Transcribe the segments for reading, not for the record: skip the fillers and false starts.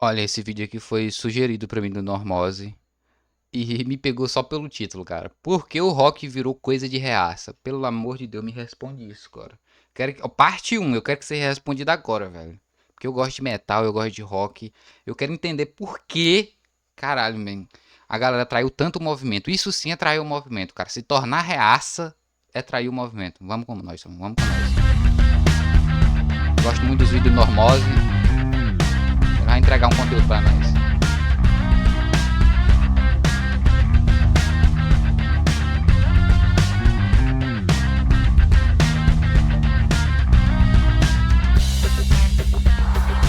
Olha, esse vídeo aqui foi sugerido pra mim do Normose e me pegou só pelo título, cara. Por que o rock virou coisa de reaça? Pelo amor de Deus, me responde isso, cara. Parte um, eu quero que seja respondida agora, velho. Porque eu gosto de metal, eu gosto de rock. Eu quero entender por que, caralho, man, a galera traiu tanto o movimento. Isso sim é trair o movimento, cara. Se tornar reaça é trair o movimento. Vamos com nós, vamos com nós. Gosto muito dos vídeos do Normose. Ele vai entregar um conteúdo pra nós.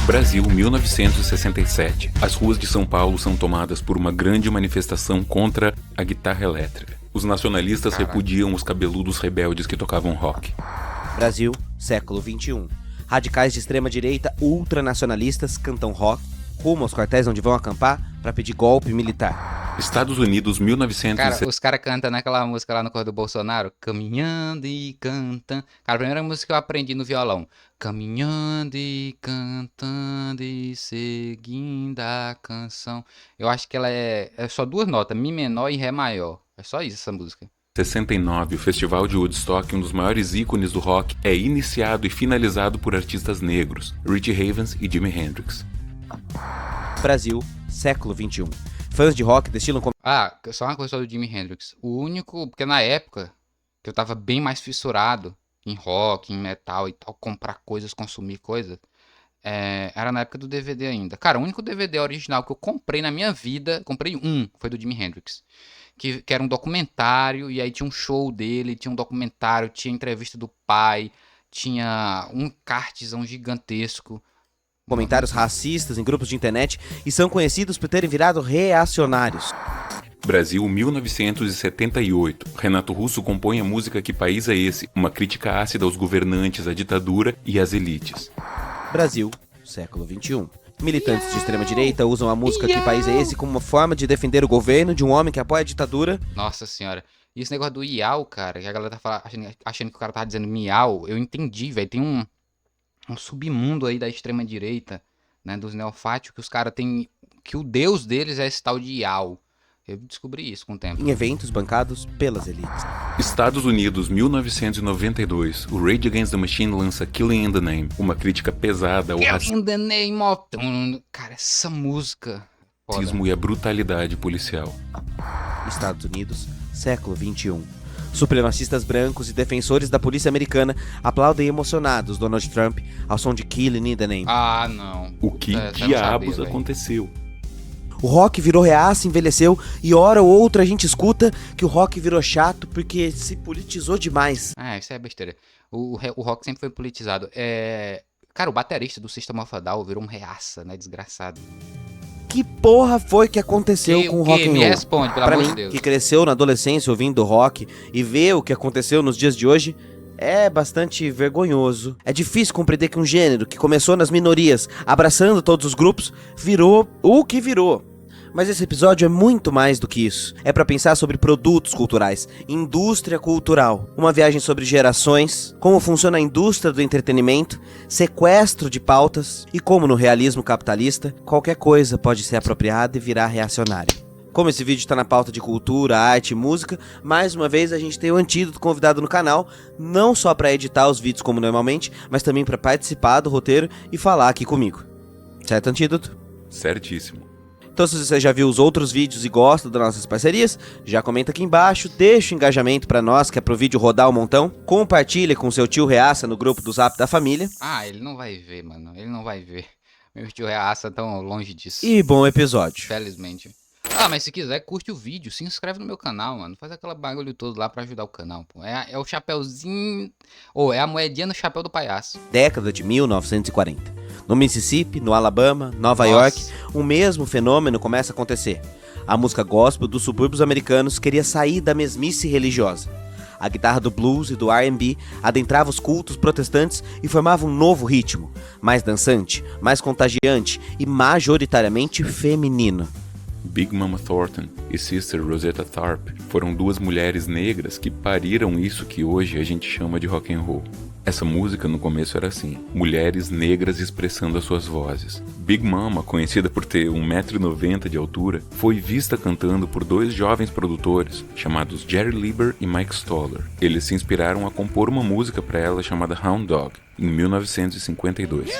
Brasil, 1967. As ruas de São Paulo são tomadas por uma grande manifestação contra a guitarra elétrica. Os nacionalistas repudiam os cabeludos rebeldes que tocavam rock. Brasil, século XXI. Radicais de extrema-direita ultranacionalistas cantam rock rumo aos quartéis onde vão acampar para pedir golpe militar. Estados Unidos, 1960. Cara, os caras cantam naquela música lá no cor do Bolsonaro, caminhando e cantando. Cara, a primeira música que eu aprendi no violão, caminhando e cantando e seguindo a canção. Eu acho que ela é só duas notas, mi menor e ré maior. É só isso essa música. 69, o Festival de Woodstock, um dos maiores ícones do rock, é iniciado e finalizado por artistas negros, Richie Havens e Jimi Hendrix. Brasil, século XXI. Fãs de rock destilam como... Ah, só uma coisa do Jimi Hendrix. O único, porque na época que eu tava bem mais fissurado em rock, em metal e tal, comprar coisas, consumir coisas, era na época do DVD ainda. Cara, o único DVD original que eu comprei na minha vida, comprei um, foi do Jimi Hendrix. Que era um documentário, e aí tinha um show dele, tinha um documentário, tinha entrevista do pai, tinha um cartzão gigantesco. comentários racistas em grupos de internet e são conhecidos por terem virado reacionários. Brasil, 1978. Renato Russo compõe a música Que País é Esse? Uma crítica ácida aos governantes, à ditadura e às elites. Brasil, século XXI. Militantes de extrema-direita usam a música Que País é Esse? Como uma forma de defender o governo de um homem que apoia a ditadura. Nossa senhora. E esse negócio do iau, cara, que a galera tá achando que o cara tá dizendo miau, eu entendi, velho. Tem um submundo aí da extrema-direita, né, dos neofáticos, que os caras têm... que o deus deles é esse tal de iau. Eu descobri isso com o tempo. Em eventos bancados pelas elites. Estados Unidos, 1992. O Rage Against the Machine lança Killing in the Name, uma crítica pesada ao In the name of... Cara, essa música... racismo e à brutalidade policial. Estados Unidos, século XXI. Supremacistas brancos e defensores da polícia americana aplaudem emocionados Donald Trump ao som de Killing in the Name. Ah, não. O que Você não diabos sabia, aconteceu? O rock virou reaça, envelheceu, e hora ou outra a gente escuta que o rock virou chato porque se politizou demais. Ah, isso é besteira. O rock sempre foi politizado. Cara, o baterista do System of a Down virou um reaça, né? Desgraçado. Que porra foi que aconteceu com o rock and Me roll? responde, pelo Pra amor mim, de Deus. que cresceu na adolescência ouvindo rock e vê o que aconteceu nos dias de hoje, é bastante vergonhoso. É difícil compreender que um gênero que começou nas minorias, abraçando todos os grupos, virou o que virou. Mas esse episódio é muito mais do que isso. É pra pensar sobre produtos culturais, indústria cultural, uma viagem sobre gerações, como funciona a indústria do entretenimento, sequestro de pautas e como no realismo capitalista, qualquer coisa pode ser apropriada e virar reacionária. Como esse vídeo está na pauta de cultura, arte e música, mais uma vez a gente tem o Antídoto convidado no canal, não só para editar os vídeos como normalmente, mas também para participar do roteiro e falar aqui comigo. Certo, Antídoto? Certíssimo. Então, se você já viu os outros vídeos e gosta das nossas parcerias, já comenta aqui embaixo, deixa o engajamento pra nós, que é pro vídeo rodar um montão, compartilha com seu tio Reaça no grupo do Zap da família. Ah, ele não vai ver, mano. Ele não vai ver. Meu tio reaça tão longe disso. E bom episódio. Felizmente. Ah, mas se quiser, curte o vídeo, se inscreve no meu canal, mano. Faz aquela bagulho todo lá pra ajudar o canal, pô. É o chapéuzinho... Ou é a moedinha no chapéu do palhaço. Década de 1940. No Mississippi, no Alabama, Nova Nossa. York, o mesmo fenômeno começa a acontecer. A música gospel dos subúrbios americanos queria sair da mesmice religiosa. A guitarra do blues e do R&B adentrava os cultos protestantes e formava um novo ritmo, mais dançante, mais contagiante e majoritariamente feminino. Big Mama Thornton e Sister Rosetta Tharpe foram duas mulheres negras que pariram isso que hoje a gente chama de rock and roll. Essa música no começo era assim, mulheres negras expressando as suas vozes. Big Mama, conhecida por ter 1,90 m de altura, foi vista cantando por 2 jovens produtores, chamados Jerry Lieber e Mike Stoller. Eles se inspiraram a compor uma música para ela chamada Hound Dog, em 1952.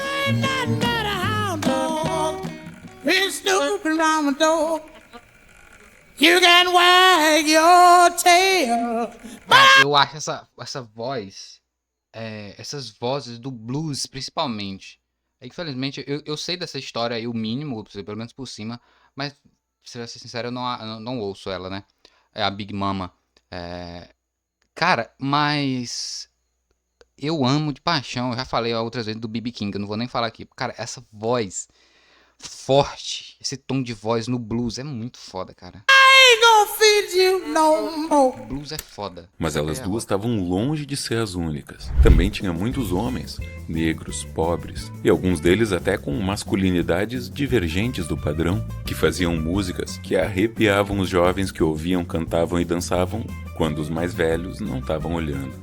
Eu acho essa voz, essas vozes do blues principalmente. Infelizmente, eu sei dessa história aí, o mínimo, pelo menos por cima, mas, pra ser sincero, eu não ouço ela, né? É a Big Mama. Cara, mas eu amo de paixão, eu já falei outras vezes do B.B. King, eu não vou nem falar aqui. Cara, essa voz forte, esse tom de voz no blues é muito foda, cara. O blues é foda. Mas elas duas estavam longe de ser as únicas. Também tinha muitos homens, negros, pobres, e alguns deles até com masculinidades divergentes do padrão, que faziam músicas que arrepiavam os jovens que ouviam, cantavam e dançavam quando os mais velhos não estavam olhando.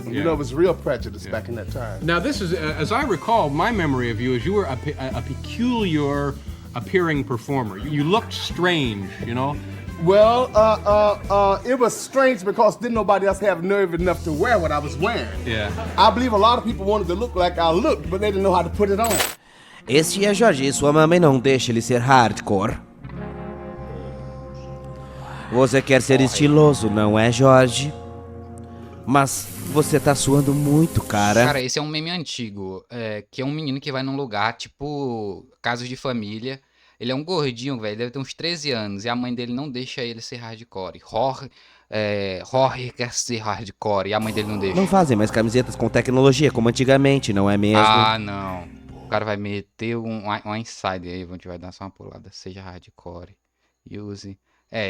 You know, it was real prejudice back in that time. Now, this is, as I recall, my memory of you is you were a peculiar appearing performer. You looked strange, you know? Well, it was strange because didn't nobody else have nerve enough to wear what I was wearing. Yeah. I believe a lot of people wanted to look like I looked, but they didn't know how to put it on. Este é Jorge e sua mamãe não deixa ele ser hardcore. Você quer ser estiloso, não é, Jorge? Mas você tá suando muito, cara. Cara, esse é um meme antigo, que é um menino que vai num lugar, tipo, Casos de Família. Ele é um gordinho, velho, deve ter uns 13 anos, e a mãe dele não deixa ele ser hardcore. Jorge quer ser hardcore, e a mãe dele não deixa. Não fazem mais camisetas com tecnologia como antigamente, não é mesmo? Ah, não. O cara vai meter um insider aí, a gente vai dar só uma pulada. Seja hardcore, use...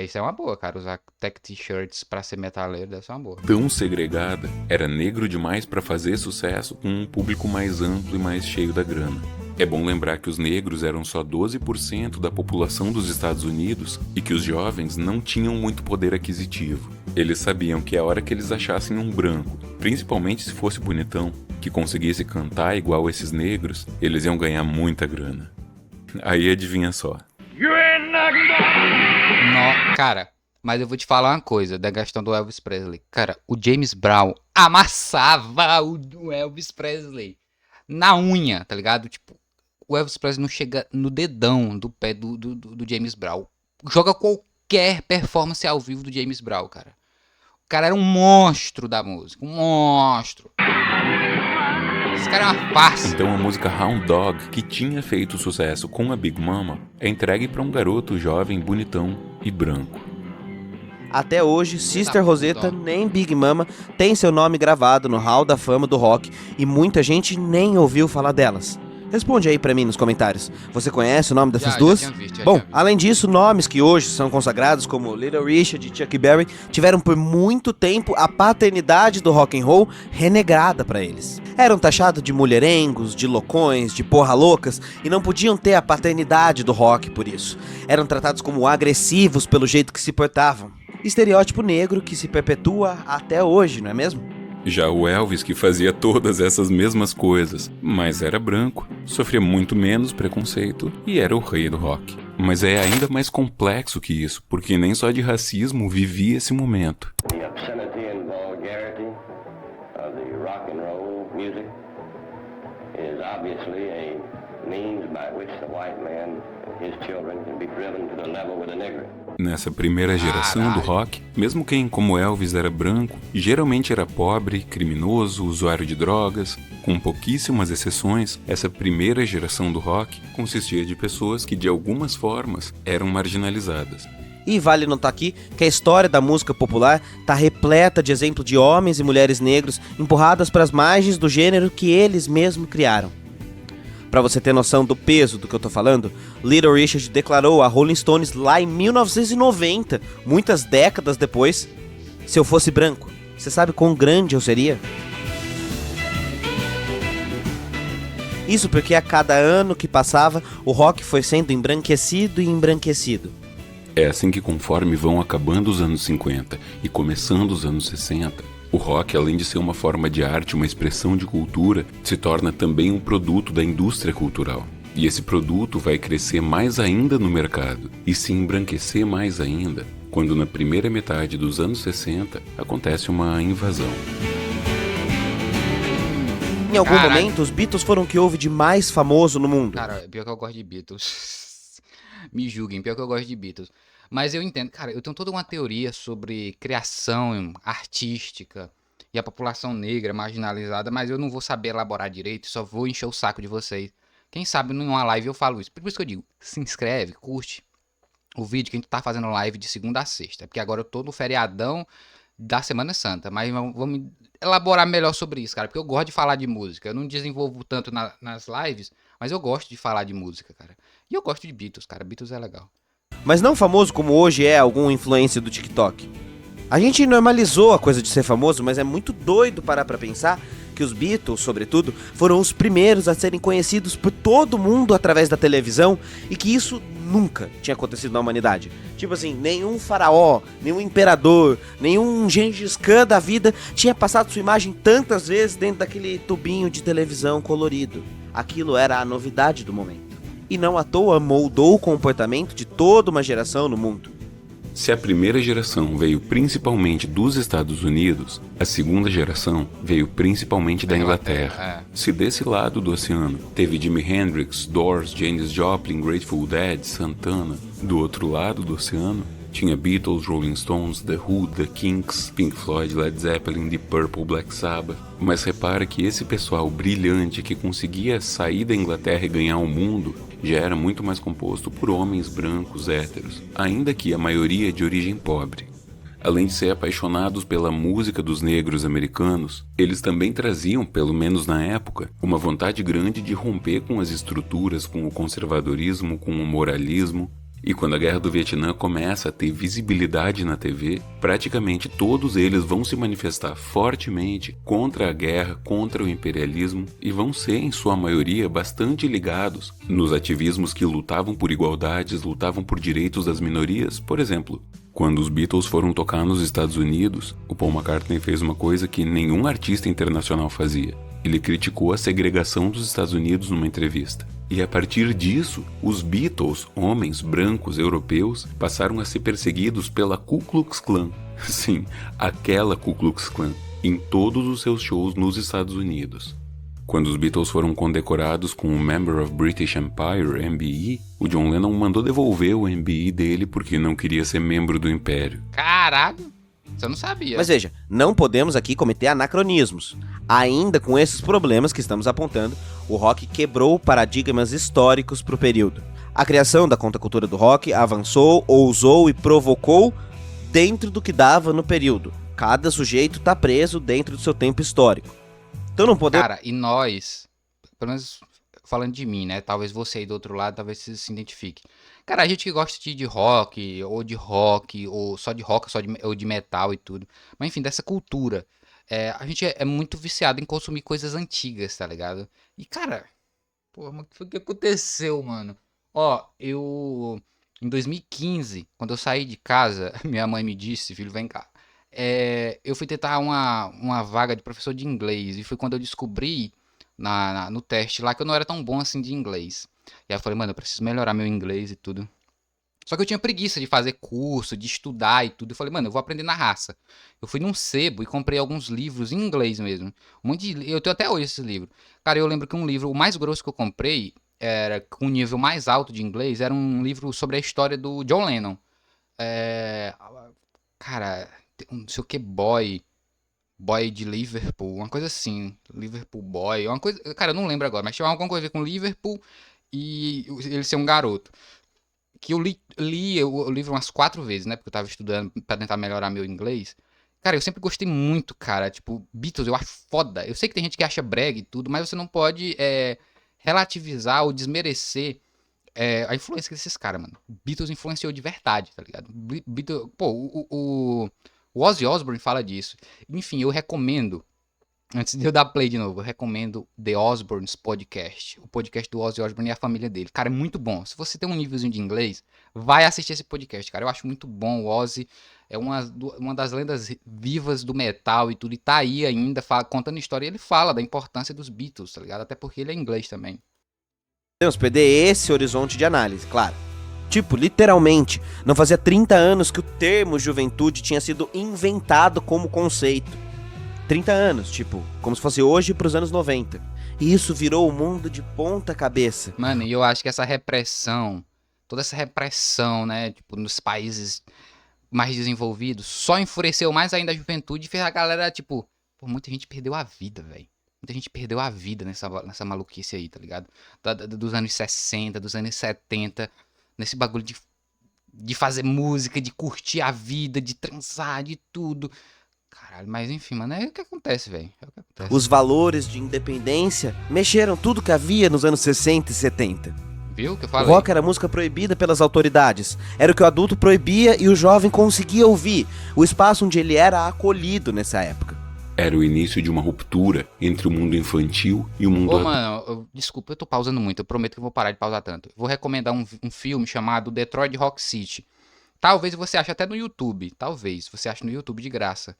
isso é uma boa, cara. Usar tech t-shirts pra ser metaleiro deve ser uma boa. Tão segregada, era negro demais pra fazer sucesso com um público mais amplo e mais cheio da grana. É bom lembrar que os negros eram só 12% da população dos Estados Unidos e que os jovens não tinham muito poder aquisitivo. Eles sabiam que a hora que eles achassem um branco, principalmente se fosse bonitão, que conseguisse cantar igual esses negros, eles iam ganhar muita grana. Aí adivinha só. Cara, mas eu vou te falar uma coisa da questão do Elvis Presley. Cara, o James Brown amassava o Elvis Presley na unha, tá ligado? Tipo, o Elvis Presley não chega no dedão do pé do James Brown. Joga qualquer performance ao vivo do James Brown, cara. O cara era um monstro da música, um monstro. Esse cara é uma farsa. Então a música Hound Dog, que tinha feito sucesso com a Big Mama, é entregue para um garoto jovem, bonitão e branco. Até hoje, Sister Rosetta nem Big Mama tem seu nome gravado no Hall da Fama do Rock e muita gente nem ouviu falar delas. Responde aí pra mim nos comentários. Você conhece o nome dessas duas? Já tinha visto. Bom, além disso, nomes que hoje são consagrados como Little Richard e Chuck Berry tiveram por muito tempo a paternidade do rock and roll renegada pra eles. Eram taxados de mulherengos, de loucões, de porra loucas e não podiam ter a paternidade do rock por isso. Eram tratados como agressivos pelo jeito que se portavam. Estereótipo negro que se perpetua até hoje, não é mesmo? Já o Elvis, que fazia todas essas mesmas coisas, mas era branco, sofria muito menos preconceito e era o rei do rock. Mas é ainda mais complexo que isso, porque nem só de racismo vivia esse momento. The obscenity and vulgarity of the rock and roll music is obviously a means by which the white man and his children can be driven to the level with a nigger. Nessa primeira geração do rock, mesmo quem, como Elvis, era branco, geralmente era pobre, criminoso, usuário de drogas. Com pouquíssimas exceções, essa primeira geração do rock consistia de pessoas que, de algumas formas, eram marginalizadas. E vale notar aqui que a história da música popular está repleta de exemplos de homens e mulheres negros empurradas para as margens do gênero que eles mesmos criaram. Pra você ter noção do peso do que eu tô falando, Little Richard declarou a Rolling Stones lá em 1990, muitas décadas depois: se eu fosse branco, você sabe quão grande eu seria? Isso porque a cada ano que passava, o rock foi sendo embranquecido e embranquecido. É assim que, conforme vão acabando os anos 50 e começando os anos 60, O rock, além de ser uma forma de arte, uma expressão de cultura, se torna também um produto da indústria cultural. E esse produto vai crescer mais ainda no mercado e se embranquecer mais ainda quando na primeira metade dos anos 60 acontece uma invasão. Em algum Caralho. momento, os Beatles foram o que houve de mais famoso no mundo. Cara, pior que eu gosto de Beatles. Me julguem, pior que eu gosto de Beatles. Mas eu entendo, cara, eu tenho toda uma teoria sobre criação artística e a população negra marginalizada, mas eu não vou saber elaborar direito, só vou encher o saco de vocês. Quem sabe numa live eu falo isso. Por isso que eu digo, se inscreve, curte o vídeo que a gente tá fazendo live de segunda a sexta. Porque agora eu tô no feriadão da Semana Santa. Mas vamos elaborar melhor sobre isso, cara. Porque eu gosto de falar de música. Eu não desenvolvo tanto nas lives, mas eu gosto de falar de música, cara. E eu gosto de Beatles, cara. Beatles é legal. Mas não famoso como hoje é algum influencer do TikTok. A gente normalizou a coisa de ser famoso, mas é muito doido parar pra pensar que os Beatles, sobretudo, foram os primeiros a serem conhecidos por todo mundo através da televisão e que isso nunca tinha acontecido na humanidade. Tipo assim, nenhum faraó, nenhum imperador, nenhum Gengis Khan da vida tinha passado sua imagem tantas vezes dentro daquele tubinho de televisão colorido. Aquilo era a novidade do momento. E não à toa moldou o comportamento de toda uma geração no mundo. Se a primeira geração veio principalmente dos Estados Unidos, a segunda geração veio principalmente da Inglaterra. Se desse lado do oceano teve Jimi Hendrix, Doors, Janis Joplin, Grateful Dead, Santana, do outro lado do oceano tinha Beatles, Rolling Stones, The Who, The Kinks, Pink Floyd, Led Zeppelin, Deep Purple, Black Sabbath. Mas repara que esse pessoal brilhante que conseguia sair da Inglaterra e ganhar o mundo já era muito mais composto por homens brancos héteros, ainda que a maioria de origem pobre. Além de ser apaixonados pela música dos negros americanos, eles também traziam, pelo menos na época, uma vontade grande de romper com as estruturas, com o conservadorismo, com o moralismo. E quando a Guerra do Vietnã começa a ter visibilidade na TV, praticamente todos eles vão se manifestar fortemente contra a guerra, contra o imperialismo e vão ser, em sua maioria, bastante ligados nos ativismos que lutavam por igualdades, lutavam por direitos das minorias. Por exemplo, quando os Beatles foram tocar nos Estados Unidos, o Paul McCartney fez uma coisa que nenhum artista internacional fazia. Ele criticou a segregação dos Estados Unidos numa entrevista. E a partir disso, os Beatles, homens brancos europeus, passaram a ser perseguidos pela Ku Klux Klan. Sim, aquela Ku Klux Klan, em todos os seus shows nos Estados Unidos. Quando os Beatles foram condecorados com o Member of British Empire, MBE, o John Lennon mandou devolver o MBE dele porque não queria ser membro do Império. Caralho, isso eu não sabia. Mas veja, não podemos aqui cometer anacronismos. Ainda com esses problemas que estamos apontando, o rock quebrou paradigmas históricos para o período. A criação da contracultura do rock avançou, ousou e provocou dentro do que dava no período. Cada sujeito está preso dentro do seu tempo histórico. Então não podemos... Cara, e nós, pelo menos falando de mim, né? Talvez você aí do outro lado, talvez você se identifique. Cara, a gente que gosta de rock, ou só de rock, ou de metal e tudo. Mas enfim, dessa cultura. A gente é muito viciado em consumir coisas antigas, tá ligado? E, cara, pô, mas o que foi que aconteceu, mano? Ó, em 2015, quando eu saí de casa, minha mãe me disse, filho, vem cá. Eu fui tentar uma vaga de professor de inglês. E foi quando eu descobri no teste lá que eu não era tão bom assim de inglês. E aí eu falei, mano, eu preciso melhorar meu inglês e tudo. Só que eu tinha preguiça de fazer curso, de estudar e tudo. Eu falei, mano, eu vou aprender na raça. Eu fui num sebo e comprei alguns livros em inglês mesmo. Eu tenho até hoje esses livros. Cara, eu lembro que um livro, o mais grosso que eu comprei, era com um nível mais alto de inglês, era um livro sobre a história do John Lennon. Cara, não sei o que, Boy de Liverpool, uma coisa assim. Liverpool Boy, uma coisa... Cara, eu não lembro agora, mas tinha alguma coisa a ver com Liverpool e ele ser um garoto. Que eu li o livro umas 4 vezes, né? Porque eu tava estudando pra tentar melhorar meu inglês. Cara, eu sempre gostei muito, cara. Tipo, Beatles eu acho foda. Eu sei que tem gente que acha brega e tudo, mas você não pode relativizar ou desmerecer a influência desses caras, mano. Beatles influenciou de verdade, tá ligado? Beatles, pô, o Ozzy Osbourne fala disso. Enfim, eu recomendo Antes de eu dar play de novo, eu recomendo The Osbournes Podcast. O podcast do Ozzy Osbourne e a família dele. Cara, é muito bom. Se você tem um nívelzinho de inglês, vai assistir esse podcast, cara. Eu acho muito bom. O Ozzy é uma das lendas vivas do metal e tudo. E tá aí ainda contando história. E ele fala da importância dos Beatles, tá ligado? Até porque ele é inglês também. Podemos perder esse horizonte de análise, claro. Tipo, literalmente, não fazia 30 anos que o termo juventude tinha sido inventado como conceito. 30 anos, tipo, como se fosse hoje pros anos 90. E isso virou o mundo de ponta cabeça. Mano, e eu acho que essa repressão, toda essa repressão, né, tipo, nos países mais desenvolvidos, só enfureceu mais ainda a juventude e fez a galera, tipo, pô, muita gente perdeu a vida, velho. Muita gente perdeu a vida nessa maluquice aí, tá ligado? Dos anos 60, dos anos 70, nesse bagulho de fazer música, de curtir a vida, de transar, de tudo. Caralho, mas enfim, mano, é o que acontece, velho. É o que acontece. Os valores de independência mexeram tudo que havia nos anos 60 e 70. Viu o que eu O falei? rock era música proibida pelas autoridades. Era o que o adulto proibia e o jovem conseguia ouvir. O espaço onde ele era acolhido nessa época. Era o início de uma ruptura entre o mundo infantil e o mundo Ô, adulto. mano, desculpa, eu tô pausando muito. Eu prometo que eu vou parar de pausar tanto. Vou recomendar um filme chamado Detroit Rock City. Talvez você ache até no YouTube. Talvez você ache no YouTube de graça.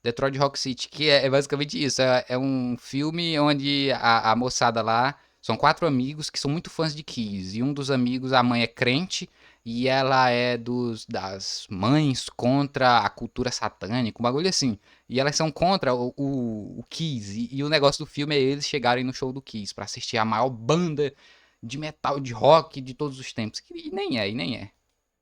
Detroit Rock City, que é basicamente isso. É um filme onde a moçada lá são 4 amigos que são muito fãs de Kiss. E um dos amigos, a mãe é crente e ela é das mães contra a cultura satânica, um bagulho assim. E elas são contra o Kiss. E o negócio do filme é eles chegarem no show do Kiss pra assistir a maior banda de metal, de rock de todos os tempos. E nem é.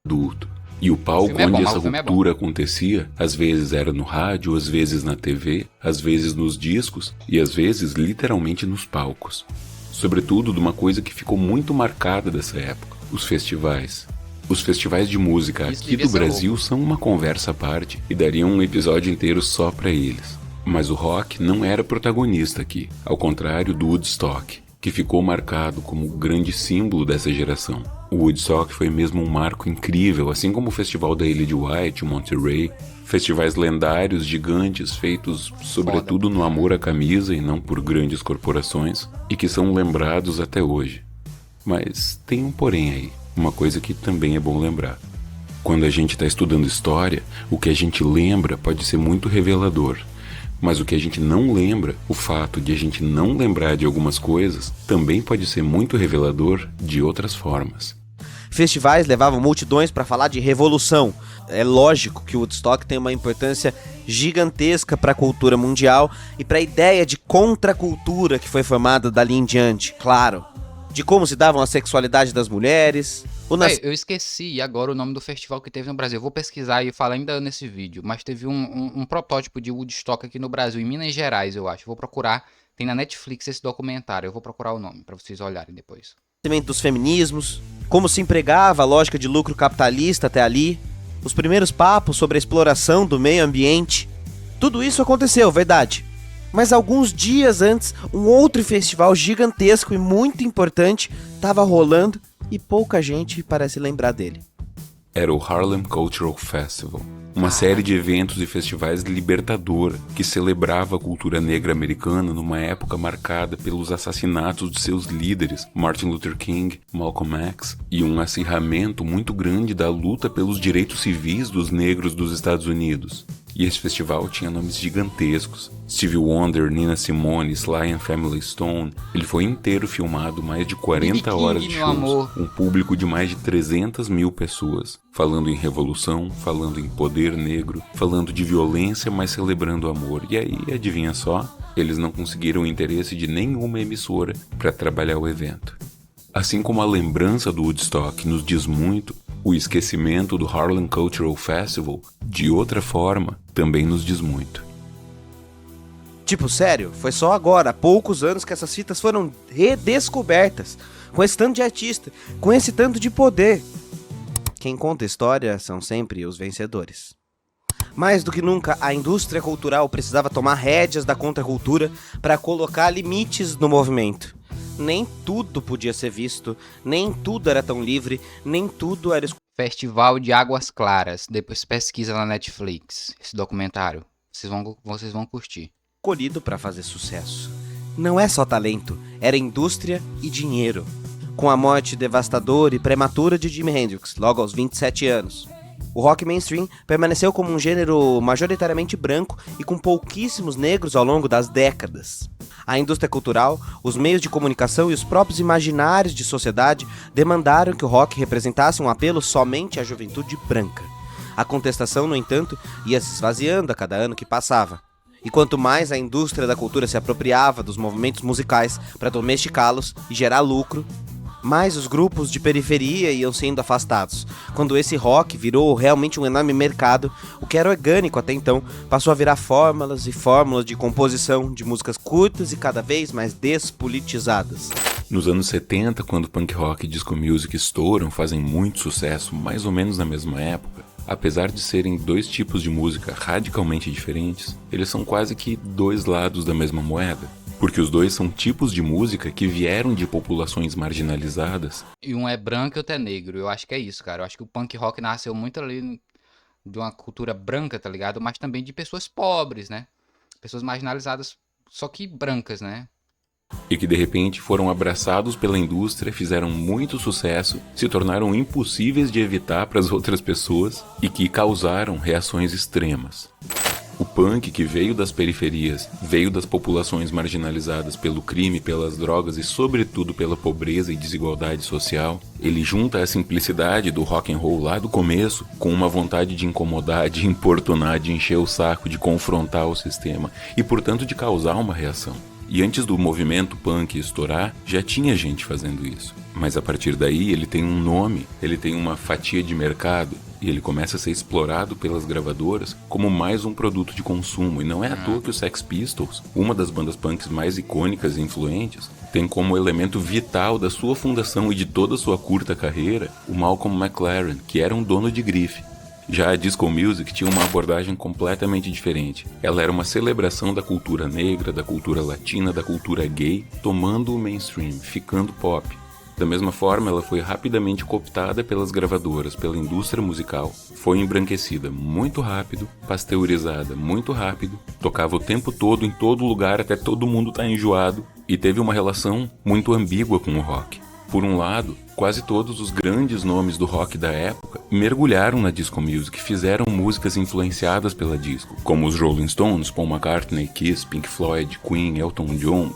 adulto. E o palco filme é bom, onde mas essa o filme é bom. ruptura acontecia, às vezes era no rádio, às vezes na TV, às vezes nos discos e às vezes literalmente nos palcos. Sobretudo de uma coisa que ficou muito marcada dessa época, os festivais. Os festivais de música Isso aqui devia do ser Brasil são uma conversa à parte e dariam um episódio inteiro só pra eles. Mas o rock não era protagonista aqui, ao contrário do Woodstock, que ficou marcado como o grande símbolo dessa geração. O Woodstock foi mesmo um marco incrível, assim como o Festival da Ilha de White, o Monterey, festivais lendários, gigantes, feitos sobretudo no amor à camisa e não por grandes corporações, e que são lembrados até hoje. Mas tem um porém aí, uma coisa que também é bom lembrar. Quando a gente está estudando história, o que a gente lembra pode ser muito revelador. Mas o que a gente não lembra, o fato de a gente não lembrar de algumas coisas, também pode ser muito revelador de outras formas. Festivais levavam multidões para falar de revolução. É lógico que o Woodstock tem uma importância gigantesca para a cultura mundial e para a ideia de contracultura que foi formada dali em diante, claro. De como se davam a sexualidade das mulheres. Eu esqueci agora o nome do festival que teve no Brasil. Eu vou pesquisar e falar ainda nesse vídeo. Mas teve um protótipo de Woodstock aqui no Brasil, em Minas Gerais, eu acho. Vou procurar. Tem na Netflix esse documentário. Eu vou procurar o nome pra vocês olharem depois. Dos feminismos, como se empregava a lógica de lucro capitalista até ali, os primeiros papos sobre a exploração do meio ambiente. Tudo isso aconteceu, verdade. Mas alguns dias antes, um outro festival gigantesco e muito importante estava rolando e pouca gente parece lembrar dele. Era o Harlem Cultural Festival, uma série de eventos e festivais libertadora que celebrava a cultura negra americana numa época marcada pelos assassinatos de seus líderes, Martin Luther King, Malcolm X, e um acirramento muito grande da luta pelos direitos civis dos negros dos Estados Unidos. E esse festival tinha nomes gigantescos. Stevie Wonder, Nina Simone, Sly and Family Stone. Ele foi inteiro filmado, mais de 40 horas de shows. Um público de mais de 300 mil pessoas. Falando em revolução, falando em poder negro, falando de violência, mas celebrando amor. E aí, adivinha só? Eles não conseguiram o interesse de nenhuma emissora para trabalhar o evento. Assim como a lembrança do Woodstock nos diz muito, o esquecimento do Harlem Cultural Festival, de outra forma, também nos diz muito. Tipo, sério, foi só agora, há poucos anos, que essas fitas foram redescobertas, com esse tanto de artista, com esse tanto de poder. Quem conta a história são sempre os vencedores. Mais do que nunca, a indústria cultural precisava tomar rédeas da contracultura para colocar limites no movimento. Nem tudo podia ser visto, nem tudo era tão livre, nem tudo era... Festival de Águas Claras. Depois pesquisa na Netflix esse documentário. Vocês vão curtir. escolhido para fazer sucesso. Não é só talento, era indústria e dinheiro. Com a morte devastadora e prematura de Jimi Hendrix, logo aos 27 anos, o rock mainstream permaneceu como um gênero majoritariamente branco e com pouquíssimos negros ao longo das décadas. A indústria cultural, os meios de comunicação e os próprios imaginários de sociedade demandaram que o rock representasse um apelo somente à juventude branca. A contestação, no entanto, ia se esvaziando a cada ano que passava. E quanto mais a indústria da cultura se apropriava dos movimentos musicais para domesticá-los e gerar lucro, mais os grupos de periferia iam sendo afastados. Quando esse rock virou realmente um enorme mercado, o que era orgânico até então passou a virar fórmulas e fórmulas de composição de músicas curtas e cada vez mais despolitizadas. Nos anos 70, quando punk rock e disco music estouram, fazem muito sucesso, mais ou menos na mesma época, apesar de serem dois tipos de música radicalmente diferentes, eles são quase que dois lados da mesma moeda. Porque os dois são tipos de música que vieram de populações marginalizadas. E um é branco e outro é negro. Eu acho que é isso, cara. Eu acho que o punk rock nasceu muito ali de uma cultura branca, tá ligado? Mas também de pessoas pobres, né? Pessoas marginalizadas, só que brancas, né? E que de repente foram abraçados pela indústria, fizeram muito sucesso, se tornaram impossíveis de evitar para as outras pessoas e que causaram reações extremas. O punk, que veio das periferias, veio das populações marginalizadas pelo crime, pelas drogas e sobretudo pela pobreza e desigualdade social, ele junta a simplicidade do rock and roll lá do começo com uma vontade de incomodar, de importunar, de encher o saco, de confrontar o sistema e, portanto, de causar uma reação. E antes do movimento punk estourar, já tinha gente fazendo isso. Mas a partir daí ele tem um nome, ele tem uma fatia de mercado e ele começa a ser explorado pelas gravadoras como mais um produto de consumo. E não é à toa que os Sex Pistols, uma das bandas punks mais icônicas e influentes, tem como elemento vital da sua fundação e de toda a sua curta carreira o Malcolm McLaren, que era um dono de grife. Já a disco music tinha uma abordagem completamente diferente. Ela era uma celebração da cultura negra, da cultura latina, da cultura gay, tomando o mainstream, ficando pop. Da mesma forma, ela foi rapidamente cooptada pelas gravadoras, pela indústria musical, foi embranquecida muito rápido, pasteurizada muito rápido, tocava o tempo todo, em todo lugar, até todo mundo estar enjoado, e teve uma relação muito ambígua com o rock. Por um lado, quase todos os grandes nomes do rock da época mergulharam na disco music, fizeram músicas influenciadas pela disco, como os Rolling Stones, Paul McCartney, Kiss, Pink Floyd, Queen, Elton John,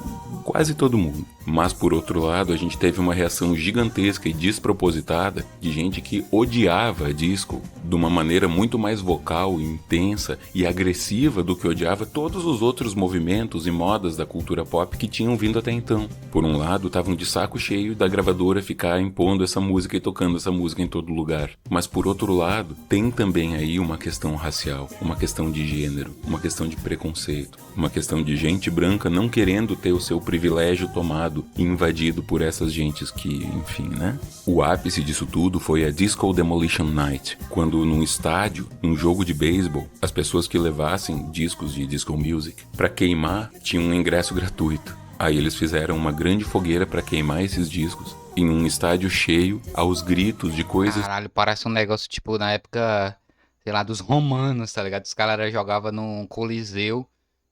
quase todo mundo. Mas por outro lado, a gente teve uma reação gigantesca e despropositada de gente que odiava a disco de uma maneira muito mais vocal, intensa e agressiva do que odiava todos os outros movimentos e modas da cultura pop que tinham vindo até então. Por um lado, estavam de saco cheio da gravadora ficar impondo essa música e tocando essa música em todo lugar. Mas por outro lado, tem também aí uma questão racial, uma questão de gênero, uma questão de preconceito, uma questão de gente branca não querendo ter o seu privilégio tomado e invadido por essas gentes que, enfim, né? O ápice disso tudo foi a Disco Demolition Night, quando num estádio, num jogo de beisebol, as pessoas que levassem discos de disco music pra queimar tinham um ingresso gratuito. Aí eles fizeram uma grande fogueira pra queimar esses discos em um estádio cheio, aos gritos de coisas... Caralho, parece um negócio tipo na época, sei lá, dos romanos, tá ligado? Os caras jogavam num coliseu.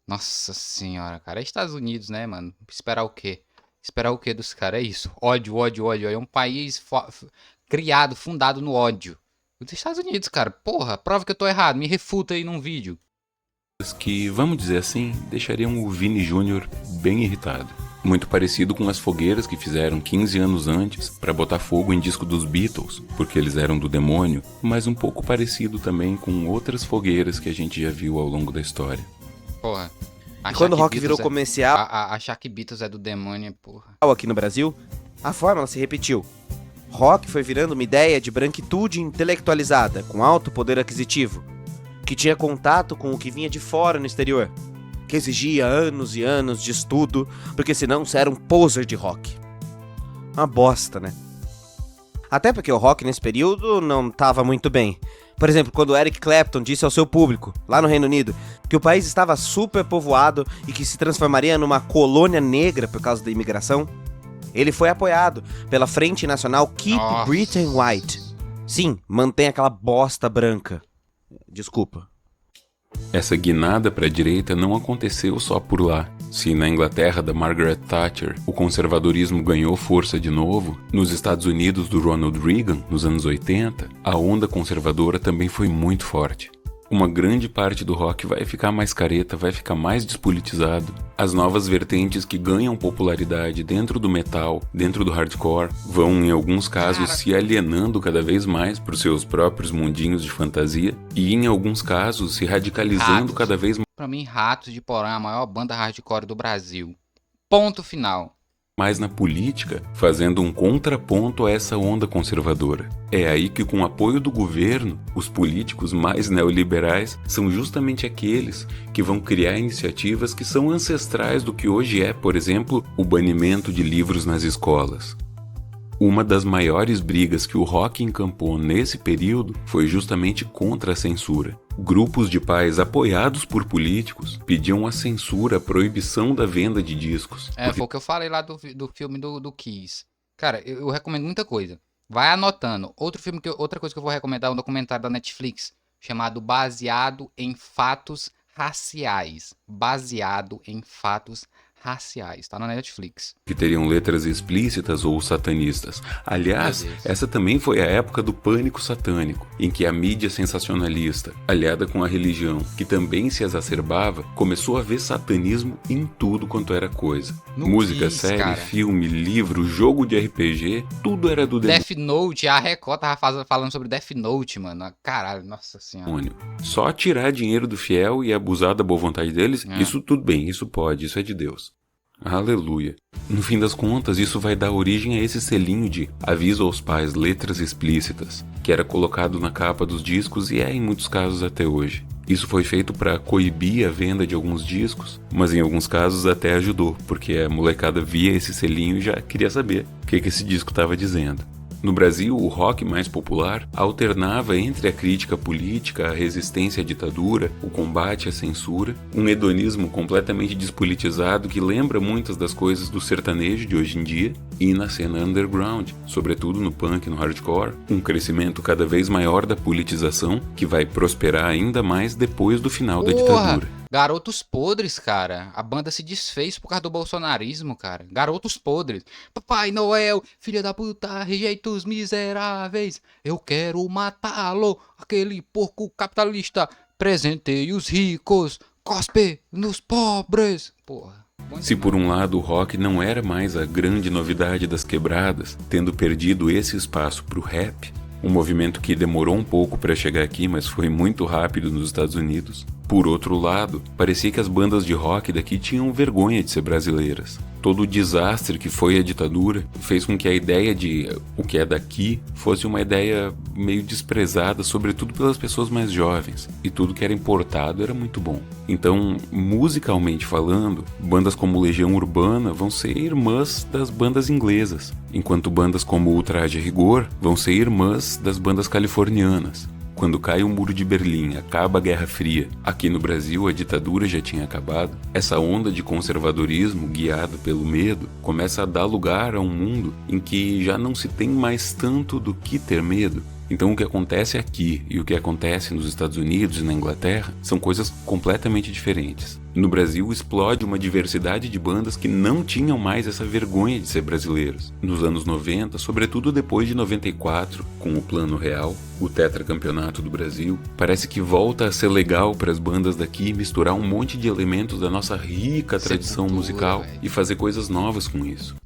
Nossa senhora, cara. É Estados Unidos, né, mano? Esperar o quê? Esperar o quê dos caras? É isso. Ódio, ódio, ódio. É um país criado, fundado no ódio. Os Estados Unidos, cara. Porra, prova que eu tô errado. Me refuta aí num vídeo. Que, vamos dizer assim, deixariam o Vini Jr. bem irritado. Muito parecido com as fogueiras que fizeram 15 anos antes para botar fogo em disco dos Beatles, porque eles eram do demônio, mas um pouco parecido também com outras fogueiras que a gente já viu ao longo da história. Porra. E quando o rock virou comercial Achar que Beatles é do demônio, porra. aqui no Brasil, a fórmula se repetiu. Rock foi virando uma ideia de branquitude intelectualizada, com alto poder aquisitivo, que tinha contato com o que vinha de fora no exterior, que exigia anos e anos de estudo, porque senão você era um poser de rock. Uma bosta, né? Até porque o rock nesse período não estava muito bem. Por exemplo, quando Eric Clapton disse ao seu público, lá no Reino Unido, que o país estava superpovoado e que se transformaria numa colônia negra por causa da imigração, ele foi apoiado pela Frente Nacional Keep Britain White. Sim, mantém aquela bosta branca. Desculpa. Essa guinada para a direita não aconteceu só por lá. Se na Inglaterra da Margaret Thatcher o conservadorismo ganhou força de novo, nos Estados Unidos do Ronald Reagan, nos anos 80, a onda conservadora também foi muito forte. Uma grande parte do rock vai ficar mais careta, vai ficar mais despolitizado. As novas vertentes que ganham popularidade dentro do metal, dentro do hardcore, vão em alguns casos se alienando cada vez mais para os seus próprios mundinhos de fantasia e em alguns casos se radicalizando cada vez Pra mim, Ratos de Porão é a maior banda hardcore do Brasil. Ponto final. mais na política, fazendo um contraponto a essa onda conservadora. É aí que, com o apoio do governo, os políticos mais neoliberais são justamente aqueles que vão criar iniciativas que são ancestrais do que hoje é, por exemplo, o banimento de livros nas escolas. Uma das maiores brigas que o rock encampou nesse período foi justamente contra a censura. Grupos de pais apoiados por políticos pediam a censura, a proibição da venda de discos. Foi o que eu falei lá do filme do Kiss. Cara, eu recomendo muita coisa. Vai anotando. Outra coisa que eu vou recomendar é um documentário da Netflix chamado Baseado em Fatos Raciais. Baseado em Fatos Raciais. Tá na Netflix. Que teriam letras explícitas ou satanistas. Aliás, essa também foi a época do pânico satânico, em que a mídia sensacionalista, aliada com a religião, que também se exacerbava, começou a ver satanismo em tudo quanto era coisa. Música, série, cara. filme, livro, jogo de RPG, tudo era do Death Note, a Record tava falando sobre Death Note, mano. Caralho, nossa senhora. demônio. Só tirar dinheiro do fiel e abusar da boa vontade deles, isso tudo bem, isso pode, isso é de Deus. Aleluia. No fim das contas, isso vai dar origem a esse selinho de aviso aos pais, letras explícitas, que era colocado na capa dos discos e é em muitos casos até hoje. Isso foi feito para coibir a venda de alguns discos, mas em alguns casos até ajudou, porque a molecada via esse selinho e já queria saber o que esse disco estava dizendo. No Brasil, o rock mais popular alternava entre a crítica política, a resistência à ditadura, o combate à censura, um hedonismo completamente despolitizado que lembra muitas das coisas do sertanejo de hoje em dia, e na cena underground, sobretudo no punk e no hardcore, um crescimento cada vez maior da politização que vai prosperar ainda mais depois do final da ditadura. Garotos Podres, cara. A banda se desfez por causa do bolsonarismo, cara. Garotos Podres. Papai Noel, filha da puta, rejeitos miseráveis. Eu quero matá-lo, aquele porco capitalista. Presentei os ricos, cospe nos pobres. Porra. Se por um lado o rock não era mais a grande novidade das quebradas, tendo perdido esse espaço pro rap, um movimento que demorou um pouco para chegar aqui, mas foi muito rápido nos Estados Unidos. Por outro lado, parecia que as bandas de rock daqui tinham vergonha de ser brasileiras. Todo o desastre que foi a ditadura fez com que a ideia de o que é daqui fosse uma ideia meio desprezada, sobretudo pelas pessoas mais jovens. E tudo que era importado era muito bom. Então, musicalmente falando, bandas como Legião Urbana vão ser irmãs das bandas inglesas, enquanto bandas como Ultraje a Rigor vão ser irmãs das bandas californianas. Quando cai o Muro de Berlim, acaba a Guerra Fria, aqui no Brasil a ditadura já tinha acabado, essa onda de conservadorismo guiada pelo medo começa a dar lugar a um mundo em que já não se tem mais tanto do que ter medo. Então o que acontece aqui e o que acontece nos Estados Unidos e na Inglaterra são coisas completamente diferentes. No Brasil explode uma diversidade de bandas que não tinham mais essa vergonha de ser brasileiros. Nos anos 90, sobretudo depois de 94, com o Plano Real, o tetracampeonato do Brasil, parece que volta a ser legal para as bandas daqui misturar um monte de elementos da nossa rica tradição musical e fazer coisas novas com isso.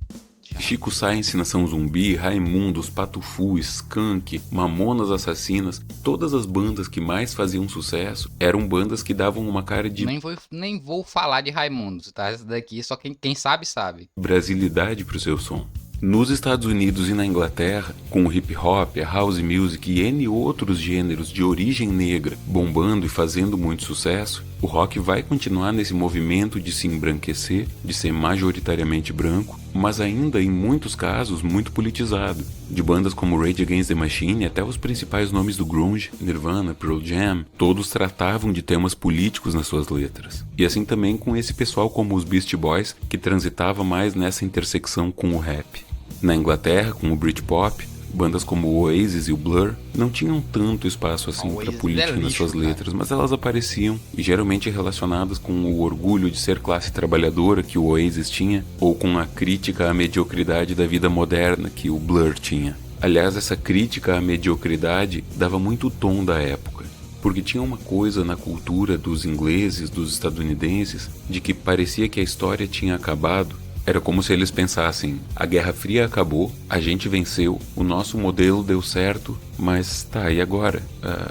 Chico Science, Nação Zumbi, Raimundos, Patufu, Skank, Mamonas Assassinas, todas as bandas que mais faziam sucesso eram bandas que davam uma cara de Nem vou falar de Raimundos, tá? Essa daqui só quem sabe, sabe. brasilidade pro seu som. Nos Estados Unidos e na Inglaterra, com o hip hop, a house music e N outros gêneros de origem negra bombando e fazendo muito sucesso, o rock vai continuar nesse movimento de se embranquecer, de ser majoritariamente branco, mas ainda em muitos casos muito politizado. De bandas como Rage Against the Machine até os principais nomes do grunge, Nirvana, Pearl Jam, todos tratavam de temas políticos nas suas letras. E assim também com esse pessoal como os Beastie Boys, que transitava mais nessa intersecção com o rap. Na Inglaterra, com o Britpop, Bandas como o Oasis e o Blur não tinham tanto espaço assim Oasis pra política é nas lixo, suas cara. letras, mas elas apareciam e geralmente relacionadas com o orgulho de ser classe trabalhadora que o Oasis tinha, ou com a crítica à mediocridade da vida moderna que o Blur tinha. Aliás, essa crítica à mediocridade dava muito o tom da época, porque tinha uma coisa na cultura dos ingleses, dos estadunidenses, de que parecia que a história tinha acabado. Era como se eles pensassem, a Guerra Fria acabou, a gente venceu, o nosso modelo deu certo, mas tá, e agora?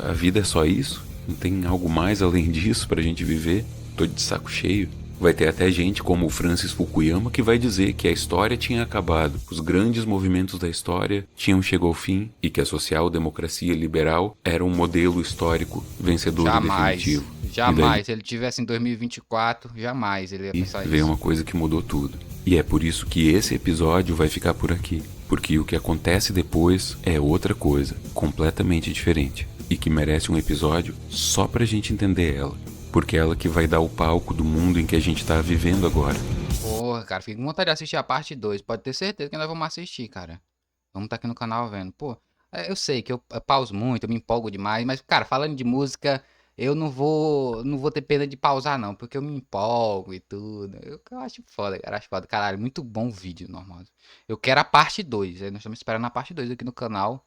A vida é só isso? Não tem algo mais além disso pra gente viver? Tô de saco cheio. Vai ter até gente como o Francis Fukuyama que vai dizer que a história tinha acabado, os grandes movimentos da história tinham chegado ao fim e que a social-democracia liberal era um modelo histórico vencedor e Jamais. definitivo. Jamais. Se ele tivesse em 2024, jamais ele ia E pensar veio isso. uma coisa que mudou tudo. E é por isso que esse episódio vai ficar por aqui. Porque o que acontece depois é outra coisa, completamente diferente. E que merece um episódio só pra gente entender ela. Porque é ela que vai dar o palco do mundo em que a gente tá vivendo agora. Porra, cara, fiquei com vontade de assistir a parte 2. Pode ter certeza que nós vamos assistir, cara. Vamos estar aqui no canal vendo. Pô, eu sei que eu pauso muito, eu me empolgo demais, mas, cara, falando de música, eu não vou ter pena de pausar, não, porque eu me empolgo e tudo. Eu acho foda, cara, acho foda. Caralho, muito bom o vídeo, normal. Eu quero a parte 2, nós estamos esperando a parte 2 aqui no canal.